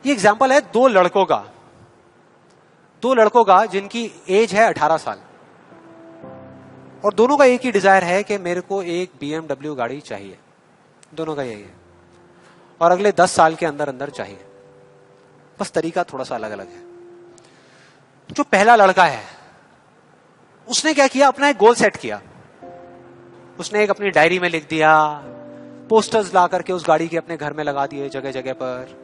ये एग्जाम्पल है दो लड़कों का जिनकी एज है 18 साल और दोनों का एक ही डिजायर है कि मेरे को एक BMW गाड़ी चाहिए। दोनों का यही है और अगले 10 साल के अंदर अंदर चाहिए। बस तरीका थोड़ा सा अलग अलग है। जो पहला लड़का है उसने क्या किया, अपना एक गोल सेट किया। उसने एक अपनी डायरी में लिख दिया, पोस्टर्स ला करके उस गाड़ी के अपने घर में लगा दिए जगह जगह पर।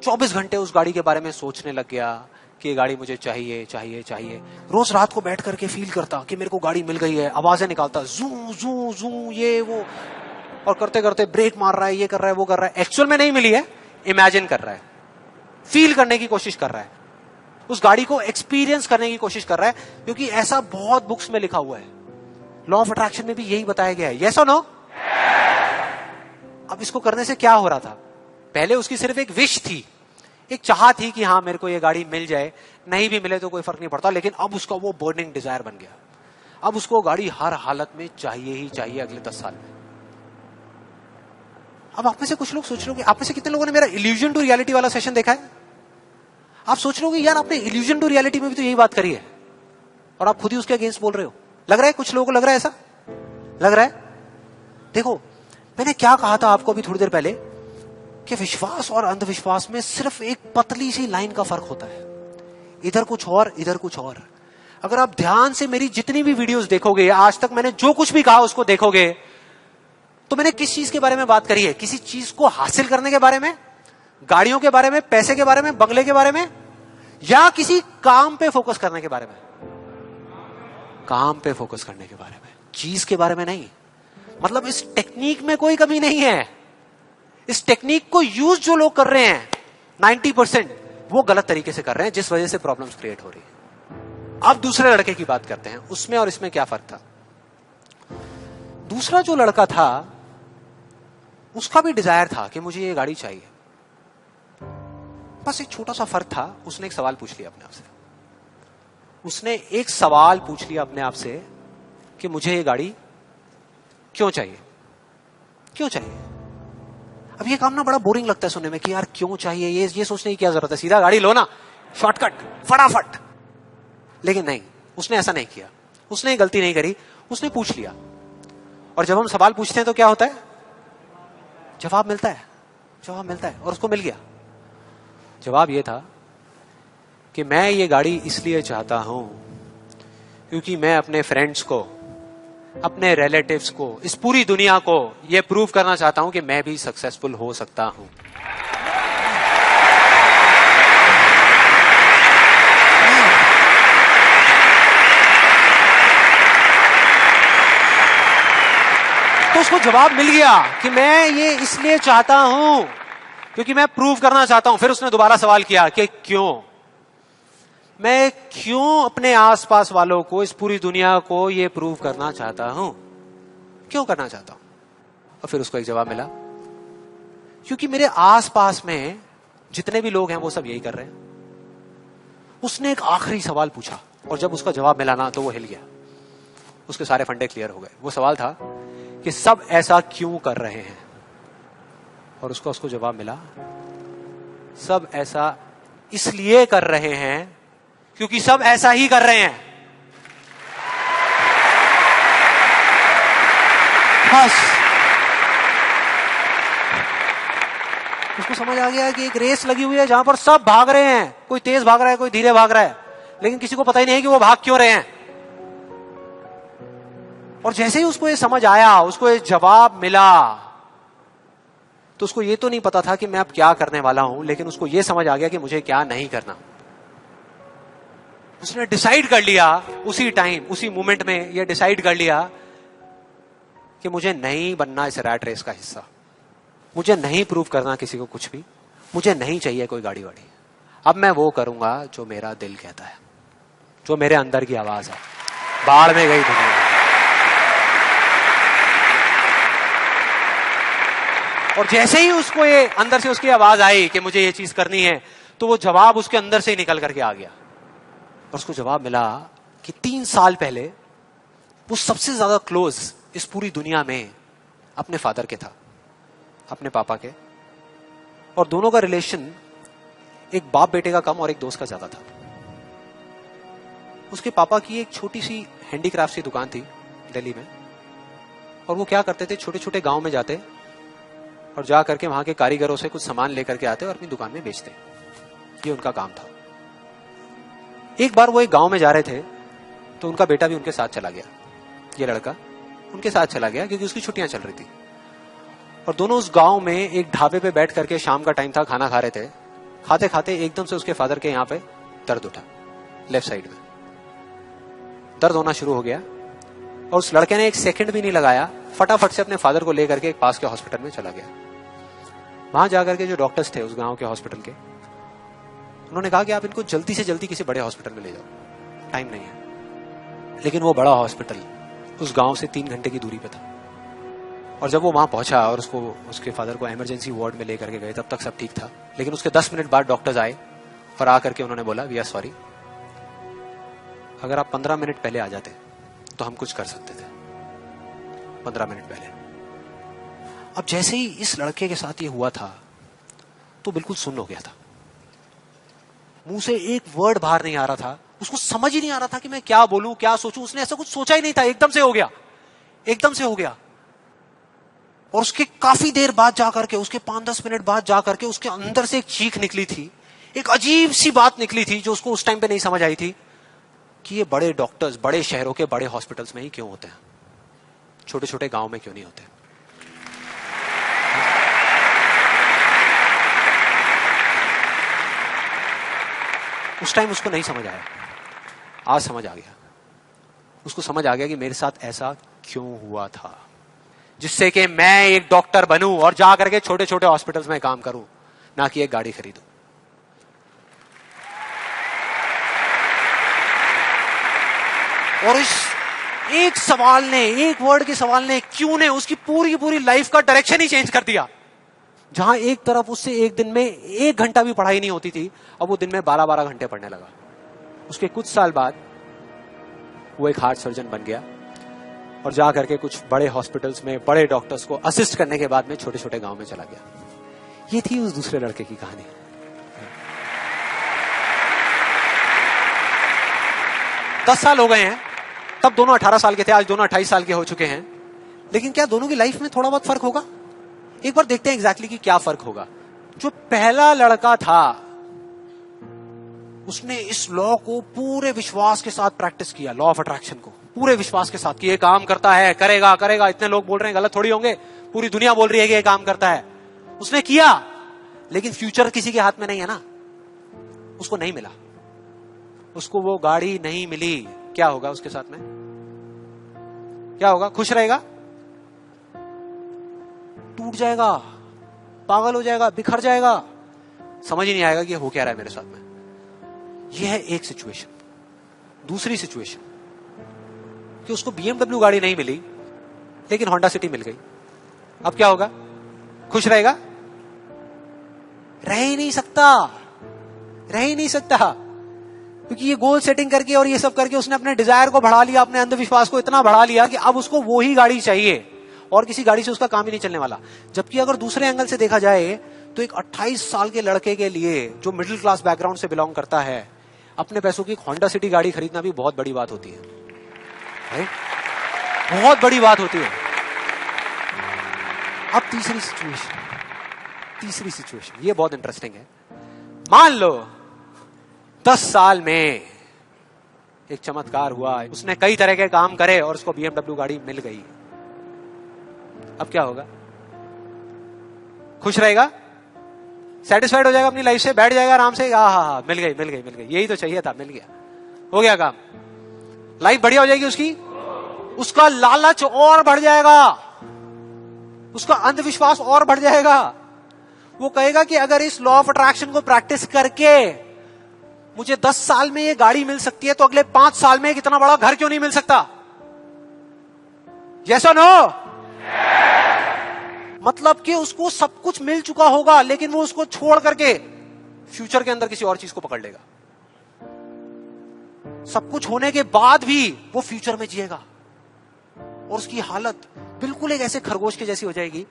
24 घंटे उस गाड़ी के बारे में सोचने लग गया कि ये गाड़ी मुझे चाहिए चाहिए चाहिए। रोज रात को बैठ करके फील करता कि मेरे को गाड़ी मिल गई है, आवाजें निकालता, जू जू जू ये वो, और करते करते ब्रेक मार रहा है, ये कर रहा है वो कर रहा है। एक्चुअल में नहीं मिली है, इमेजिन कर रहा है, फील करने की कोशिश कर रहा है, उस गाड़ी को एक्सपीरियंस करने की कोशिश कर रहा है, क्योंकि ऐसा बहुत बुक्स में लिखा हुआ है। लॉ ऑफ अट्रैक्शन में भी यही बताया गया है। यस और नो? अब इसको करने से क्या हो रहा था? पहले उसकी सिर्फ एक विश थी, एक चाह थी कि हाँ मेरे को ये गाड़ी मिल जाए, नहीं भी मिले तो कोई फर्क नहीं पड़ता। लेकिन अब उसका वो बर्निंग डिजायर बन गया। अब उसको गाड़ी हर हालत में चाहिए ही चाहिए अगले 10 साल में। अब आप में से कुछ लोग सोच रहे हो, आप में से कितने लोगों ने मेरा इल्यूजन टू रियलिटी वाला सेशन देखा है? आप सोच रहे हो यार आपने इल्यूजन टू रियलिटी में भी तो यही बात करी है और आप खुद ही उसके अगेंस्ट बोल रहे हो। लग रहा है कुछ लोगों को, लग रहा है ऐसा लग रहा है। देखो मैंने क्या कहा था आपको अभी थोड़ी देर पहले कि विश्वास और अंधविश्वास में सिर्फ एक पतली सी लाइन का फर्क होता है, इधर कुछ और इधर कुछ और। अगर आप ध्यान से मेरी जितनी भी वीडियोस देखोगे, आज तक मैंने जो कुछ भी कहा उसको देखोगे, तो मैंने किस चीज के बारे में बात करी है? किसी चीज को हासिल करने के बारे में, गाड़ियों के बारे में, पैसे के बारे में, बंगले के बारे में, या किसी काम पे फोकस करने के बारे में? काम पे फोकस करने के बारे में, चीज के बारे में नहीं। मतलब इस टेक्निक में कोई कमी नहीं है। इस टेक्निक को यूज जो लोग कर रहे हैं 90% वो गलत तरीके से कर रहे हैं, जिस वजह से प्रॉब्लम्स क्रिएट हो रही है। अब दूसरे लड़के की बात करते हैं, उसमें और इसमें क्या फर्क था। दूसरा जो लड़का था उसका भी डिजायर था कि मुझे ये गाड़ी चाहिए। बस एक छोटा सा फर्क था, उसने एक सवाल पूछ लिया अपने आप से। उसने एक सवाल पूछ लिया अपने आप से कि मुझे ये गाड़ी क्यों चाहिए, क्यों चाहिए। अब ये काम ना बड़ा बोरिंग लगता है सुनने में कि यार क्यों चाहिए, ये सोचने की क्या जरूरत है, सीधा गाड़ी लो ना, शॉर्टकट फटाफट। लेकिन नहीं, उसने ऐसा नहीं किया, उसने गलती नहीं करी, उसने पूछ लिया। और जब हम सवाल पूछते हैं तो क्या होता है? जवाब मिलता है, जवाब मिलता है। और उसको मिल गया। जवाब ये था कि मैं ये गाड़ी इसलिए चाहता हूं क्योंकि मैं अपने फ्रेंड्स को, अपने रिलेटिव्स को, इस पूरी दुनिया को यह प्रूव करना चाहता हूं कि मैं भी सक्सेसफुल हो सकता हूं। तो उसको जवाब मिल गया कि मैं ये इसलिए चाहता हूं क्योंकि मैं प्रूव करना चाहता हूं। फिर उसने दोबारा सवाल किया कि क्यों, मैं क्यों अपने आसपास वालों को, इस पूरी दुनिया को ये प्रूव करना चाहता हूं, क्यों करना चाहता हूं। और फिर उसको एक जवाब मिला, क्योंकि मेरे आसपास में जितने भी लोग हैं वो सब यही कर रहे हैं। उसने एक आखिरी सवाल पूछा और जब उसका जवाब मिला ना तो वो हिल गया, उसके सारे फंडे क्लियर हो गए। वो सवाल था कि सब ऐसा क्यों कर रहे हैं, और उसको जवाब मिला, सब ऐसा इसलिए कर रहे हैं क्योंकि सब ऐसा ही कर रहे हैं। बस उसको समझ आ गया कि एक रेस लगी हुई है जहां पर सब भाग रहे हैं, कोई तेज भाग रहा है, कोई धीरे भाग रहा है, लेकिन किसी को पता ही नहीं है कि वो भाग क्यों रहे हैं। और जैसे ही उसको ये समझ आया, उसको ये जवाब मिला, तो उसको ये तो नहीं पता था कि मैं अब क्या करने वाला हूं, लेकिन उसको ये समझ आ गया कि मुझे क्या नहीं करना। उसने डिसाइड कर लिया उसी टाइम, उसी मोमेंट में ये डिसाइड कर लिया कि मुझे नहीं बनना इस रैट रेस का हिस्सा, मुझे नहीं प्रूव करना किसी को कुछ भी, मुझे नहीं चाहिए कोई गाड़ी वाड़ी। अब मैं वो करूंगा जो मेरा दिल कहता है, जो मेरे अंदर की आवाज है। बाढ़ में गई दुनिया। और जैसे ही उसको ये अंदर से उसकी आवाज आई कि मुझे ये चीज करनी है, तो वो जवाब उसके अंदर से ही निकल करके आ गया। और उसको जवाब मिला कि 3 साल पहले वो सबसे ज्यादा क्लोज इस पूरी दुनिया में अपने फादर के था, अपने पापा के। और दोनों का रिलेशन एक बाप बेटे का कम और एक दोस्त का ज्यादा था। उसके पापा की एक छोटी सी हैंडीक्राफ्ट की दुकान थी दिल्ली में, और वो क्या करते थे, छोटे छोटे गांव में जाते और जा करके वहां के कारीगरों से कुछ सामान लेकर के आते और अपनी दुकान में बेचते। ये उनका काम था। एक बार वो एक गांव में जा रहे थे तो उनका बेटा भी उनके साथ चला गया। ये लड़का उनके साथ चला गया क्योंकि उसकी छुट्टियां चल रही थी, और दोनों उस गांव में एक ढाबे पे बैठ करके, शाम का टाइम था, खाना खा रहे थे। खाते खाते एकदम से उसके फादर के यहां पे दर्द उठा, लेफ्ट साइड में दर्द होना शुरू हो गया, और उस लड़के ने एक सेकंड भी नहीं लगाया, फटाफट से अपने फादर को लेकर के एक पास के हॉस्पिटल में चला गया। वहां जाकर के जो डॉक्टर्स थे उस गांव के हॉस्पिटल के, उन्होंने कहा कि आप इनको जल्दी से जल्दी किसी बड़े हॉस्पिटल में ले जाओ, टाइम नहीं है। लेकिन वो बड़ा हॉस्पिटल उस गांव से 3 घंटे की दूरी पे था, और जब वो वहां पहुंचा और उसके फादर को इमरजेंसी वार्ड में लेकर के गए, तब तक सब ठीक था। लेकिन उसके 10 मिनट बाद डॉक्टर्स आए और आकर के उन्होंने बोला, वी आर सॉरी, अगर आप 15 मिनट पहले आ जाते तो हम कुछ कर सकते थे। 15 मिनट पहले। अब जैसे ही इस लड़के के साथ ये हुआ था तो बिल्कुल सुन्न हो गया था, मुंह से एक वर्ड बाहर नहीं आ रहा था, उसको समझ ही नहीं आ रहा था कि मैं क्या बोलूं, क्या सोचूं। उसने ऐसा कुछ सोचा ही नहीं था, एकदम से हो गया, एकदम से हो गया। और उसके काफी देर बाद जाकर के, उसके 5-10 मिनट बाद जाकर के उसके अंदर से एक चीख निकली थी, एक अजीब सी बात निकली थी जो उसको उस टाइम पे नहीं समझ आई थी कि ये बड़े डॉक्टर्स बड़े शहरों के बड़े हॉस्पिटल्स में ही क्यों होते हैं, छोटे छोटे गांव में क्यों नहीं होते। उस टाइम उसको नहीं समझ आया, आज समझ आ गया। उसको समझ आ गया कि मेरे साथ ऐसा क्यों हुआ था, जिससे कि मैं एक डॉक्टर बनूं और जा करके छोटे छोटे हॉस्पिटल्स में काम करूं, ना कि एक गाड़ी खरीदूं। और इस एक सवाल ने, एक वर्ड के सवाल ने, क्यों ने, उसकी पूरी की पूरी लाइफ का डायरेक्शन ही चेंज कर दिया। जहां एक तरफ उससे एक दिन में 1 घंटा भी पढ़ाई नहीं होती थी, अब वो दिन में 12-12 घंटे पढ़ने लगा। उसके कुछ साल बाद वो एक हार्ट सर्जन बन गया और जा करके कुछ बड़े हॉस्पिटल्स में बड़े डॉक्टर्स को असिस्ट करने के बाद में छोटे छोटे गांव में चला गया। ये थी उस दूसरे लड़के की कहानी। 10 साल हो गए हैं, तब दोनों 18 साल के थे, आज दोनों 28 साल के हो चुके हैं। लेकिन क्या दोनों की लाइफ में थोड़ा बहुत फर्क होगा? एक बार देखते हैं एग्जैक्टली कि क्या फर्क होगा। जो पहला लड़का था उसने इस लॉ को पूरे विश्वास के साथ प्रैक्टिस किया, लॉ ऑफ अट्रैक्शन को पूरे विश्वास के साथ कि ये काम करता है, करेगा करेगा, इतने लोग बोल रहे हैं, गलत थोड़ी होंगे, पूरी दुनिया बोल रही है कि ये काम करता है। उसने किया, लेकिन फ्यूचर किसी के हाथ में नहीं है ना, उसको नहीं मिला, उसको वो गाड़ी नहीं मिली। क्या होगा उसके साथ में? क्या होगा? खुश रहेगा? टूट जाएगा, पागल हो जाएगा, बिखर जाएगा, समझ ही नहीं आएगा कि हो क्या रहा है मेरे साथ में। यह है एक सिचुएशन। दूसरी सिचुएशन कि उसको BMW गाड़ी नहीं मिली लेकिन होंडा सिटी मिल गई। अब क्या होगा? खुश रहेगा? रह ही नहीं सकता, रह ही नहीं सकता, क्योंकि ये गोल सेटिंग करके और ये सब करके उसने अपने डिजायर को बढ़ा लिया, अपने अंधविश्वास को इतना बढ़ा लिया कि अब उसको वो ही गाड़ी चाहिए और किसी गाड़ी से उसका काम ही नहीं चलने वाला। जबकि अगर दूसरे एंगल से देखा जाए तो एक 28 साल के लड़के के लिए जो मिडिल क्लास बैकग्राउंड से बिलोंग करता है, अपने पैसों की होंडा सिटी गाड़ी खरीदना भी बहुत बड़ी बात होती है, राइट? बहुत बड़ी बात होती है। अब तीसरी सिचुएशन, ये बहुत इंटरेस्टिंग है। मान लो 10 साल में एक चमत्कार हुआ, उसने कई तरह के काम करे और उसको BMW गाड़ी मिल गई। अब क्या होगा? खुश रहेगा? सेटिस्फाइड हो जाएगा अपनी लाइफ से, बैठ जाएगा आराम से, हाँ, मिल गई, यही तो चाहिए था, मिल गया, हो गया काम, लाइफ बढ़िया हो जाएगी उसकी। उसका लालच और बढ़ जाएगा, उसका अंधविश्वास और बढ़ जाएगा। वो कहेगा कि अगर इस लॉ ऑफ अट्रैक्शन को प्रैक्टिस करके मुझे 10 साल में ये गाड़ी मिल सकती है, तो अगले 5 साल में एक इतना बड़ा घर क्यों नहीं मिल सकता? यस और नो? मतलब कि उसको सब कुछ मिल चुका होगा, लेकिन वो उसको छोड़ करके फ्यूचर के अंदर किसी और चीज को पकड़ लेगा। सब कुछ होने के बाद भी वो फ्यूचर में जिएगा और उसकी हालत बिल्कुल एक ऐसे खरगोश के जैसी हो जाएगी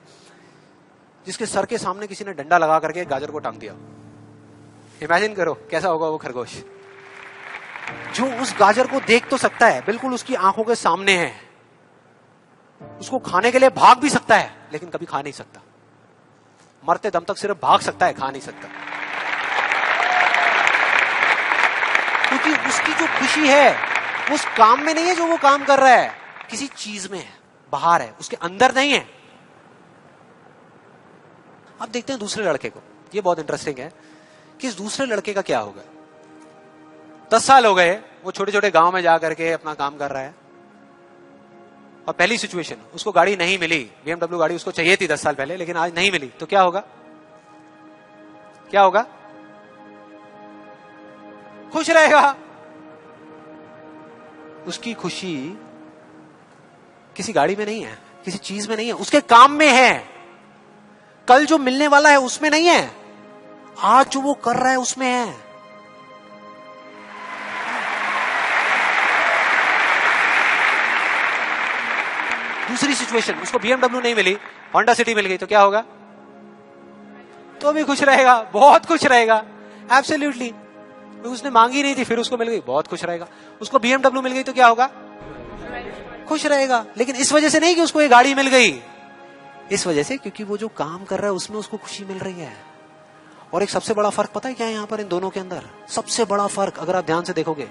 जिसके सर के सामने किसी ने डंडा लगा करके गाजर को टांग दिया। इमेजिन करो कैसा होगा वो खरगोश जो उस गाजर को देख तो सकता है, बिल्कुल उसकी आंखों के सामने है, उसको खाने के लिए भाग भी सकता है, लेकिन कभी खा नहीं सकता। मरते दम तक सिर्फ भाग सकता है, खा नहीं सकता। क्योंकि उसकी जो खुशी है वो उस काम में नहीं है जो वो काम कर रहा है, किसी चीज में है, बाहर है, उसके अंदर नहीं है। अब देखते हैं दूसरे लड़के को। ये बहुत इंटरेस्टिंग है कि इस दूसरे लड़के का क्या होगा। 10 साल हो गए, वो छोटे छोटे गांव में जाकर के अपना काम कर रहा है, और पहली सिचुएशन उसको गाड़ी नहीं मिली। BMW गाड़ी उसको चाहिए थी 10 साल पहले, लेकिन आज नहीं मिली, तो क्या होगा? क्या होगा? खुश रहेगा। उसकी खुशी किसी गाड़ी में नहीं है, किसी चीज में नहीं है, उसके काम में है। कल जो मिलने वाला है उसमें नहीं है, आज जो वो कर रहा है उसमें है। दूसरी सिचुएशन, उसको BMW नहीं मिली, होंडा सिटी मिल गई, तो क्या होगा? तो भी खुश रहेगा, बहुत खुश रहेगा, एब्सोल्युटली। उसने मांगी नहीं थी, फिर उसको मिल गई, बहुत खुश रहेगा। उसको BMW मिल गई तो क्या होगा? खुश रहेगा। लेकिन इस वजह से नहीं कि उसको ये गाड़ी मिल गई, इस वजह से क्योंकि वो जो काम कर रहा है उसमें उसको खुशी मिल रही है। और एक सबसे बड़ा फर्क पता है क्या है यहां पर इन दोनों के अंदर? सबसे बड़ा फर्क अगर आप ध्यान से देखोगे,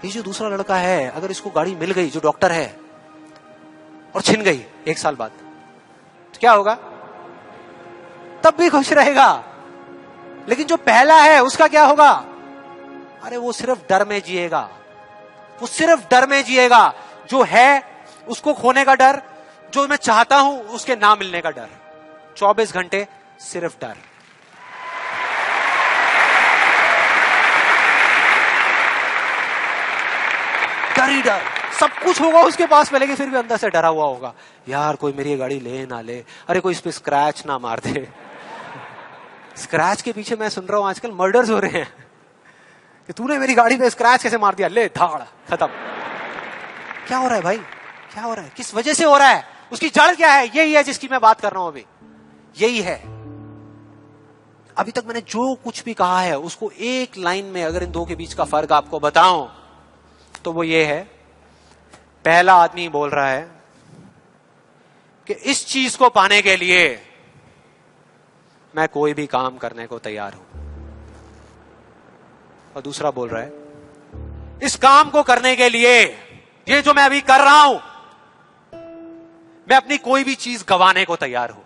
ये जो दूसरा लड़का है, अगर इसको गाड़ी मिल गई, जो डॉक्टर है, और छिन गई 1 साल बाद, तो क्या होगा? तब भी खुश रहेगा। लेकिन जो पहला है उसका क्या होगा? अरे वो सिर्फ डर में जिएगा, वो सिर्फ डर में जिएगा। जो है उसको खोने का डर, जो मैं चाहता हूं उसके ना मिलने का डर। 24 घंटे सिर्फ डर। डर ही डर। सब कुछ होगा उसके पास में, लेकिन फिर भी अंदर से डरा हुआ होगा, यार कोई मेरी गाड़ी ले ना ले, अरे कोई इस पे स्क्रैच ना मार दे। स्क्रैच के पीछे मैं सुन रहा हूं आजकल मर्डर्स हो रहे हैं कि तूने मेरी गाड़ी पे स्क्रैच कैसे मार दिया, ले धाड़, खत्म। क्या हो रहा है भाई? क्या हो रहा है? किस वजह से हो रहा है? उसकी जड़ क्या है? यही है जिसकी मैं बात कर रहा हूं अभी, यही है। अभी तक मैंने जो कुछ भी कहा है उसको एक लाइन में अगर इन दो के बीच का फर्क आपको बताऊं तो वो ये है। पहला आदमी बोल रहा है कि इस चीज को पाने के लिए मैं कोई भी काम करने को तैयार हूं, और दूसरा बोल रहा है इस काम को करने के लिए, ये जो मैं अभी कर रहा हूं, मैं अपनी कोई भी चीज गंवाने को तैयार हूं।